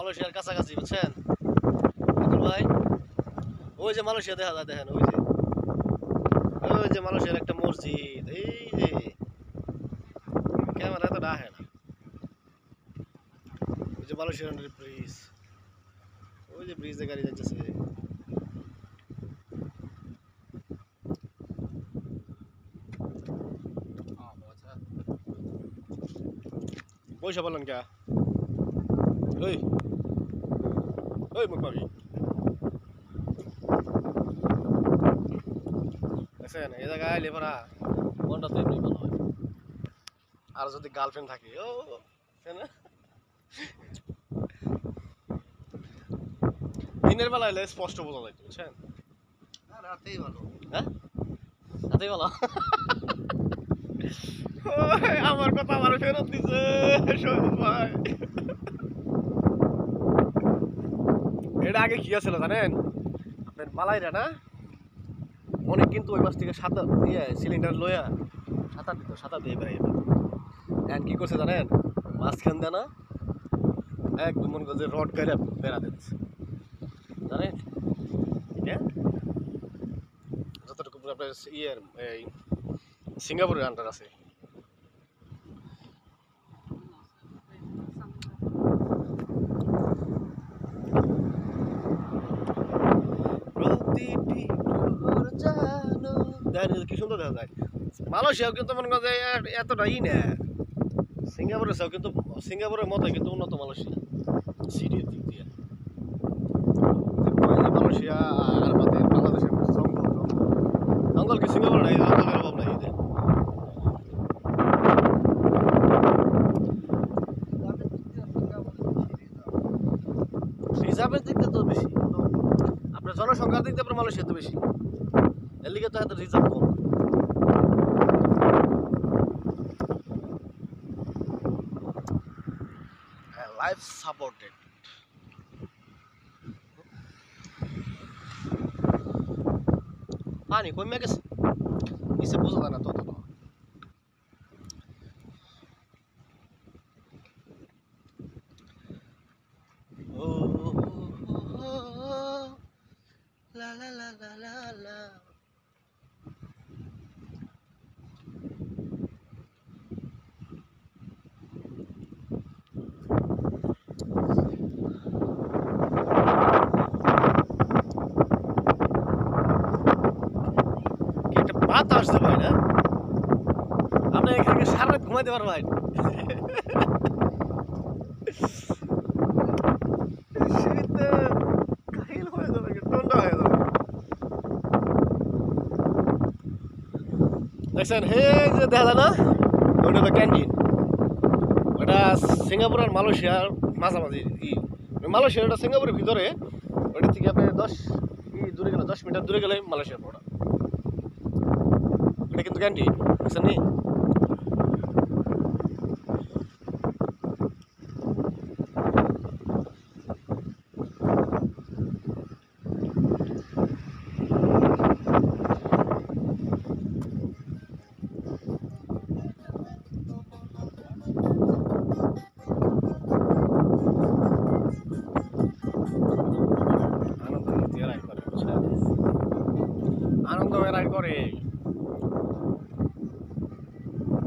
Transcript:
মালয়েশিয়ার কাছাকাছি বুঝছেন ভাই। ওই যে মালয়েশিয়া দেখা যায়, দেখেন ওই যে মালয়েশিয়ার একটা মসজিদ, এই যে ক্যামেরা তো রাখে না। ওই যে মালয়েশিয়ার ব্রিজ, ওই যে ব্রিজে গাড়ি যাচ্ছে। পয়সা বললেন কে? ওই ওই মুখ পাবি দেখছেন, এই জায়গায় আইলে পরা মনটা তো এমনি ভালো হয়। আর যদি গার্লফ্রেন্ড থাকে, ও দিনের বেলা এলে স্পষ্ট বোঝা যায় বুঝছেন। রাতেই ভালো। হ্যাঁ, রাতেই ভালো। আমার কথা আমার ফেরত দিছে সবুজ ভাই। এটা আগে কি আছিল জানেন আপনার মালাইরা না, অনেক কিন্তু ওই মাছ থেকে সাঁতার দিয়ে সিলিন্ডার লইয়া সাঁতার দিয়ে বেড়াই। এখন কি করছে জানেন, মাঝখান দেয় না একদম মনে করছে রড গাড়ি বেড়া দিচ্ছে জানেন। যতটুকু আপনার ইয়ের এই সিঙ্গাপুরের আন্ডার আছে। কি সুন্দর দেখা যায়। মালয়েশিয়াও কিন্তু মনে করেন এতটা ই না, সিঙ্গাপুরের চাও কিন্তু সিঙ্গাপুরের মতো কিন্তু উন্নত মালয়েশিয়া সিটির দিক দিয়ে। মালয়েশিয়া আর আমাদের বাংলাদেশের জঙ্গল কি সিঙ্গাপুর নাই, জঙ্গলের অভাব নাই। রিজার্ভের দিক দিয়ে তো বেশি, আপনার জনসংখ্যার দিক দিয়ে আপনার মালয়েশিয়া তো বেশি, এর লিগে তো এত রিজার্ভ কম। লাইফ সাপোর্টেড পানি কমে গেছে, নিচে বোঝা যায় না ততটা। ও লা লা লা লা লা লা। একটা বাতাস আসতে পারে না, আপনি এখানে সারা রাত ঘুমাইতে পারবেন। শীতে কাহিল হয়ে যাবে, ঠান্ডা হয়ে যাবে। দেখছেন হে যে দেখা যায় না, ওইটা তো ক্যান্টিন, ওটা সিঙ্গাপুর আর মালয়েশিয়ার মাঝামাঝি। মালয়েশিয়া ওটা সিঙ্গাপুরের ভিতরে, ওইটা থেকে আপনি 10 দূরে গেলে 10 মিটার দূরে গেলে মালয়েশিয়ার পড়া। এটা কিন্তু ক্যান্টিন বুঝছেন নি।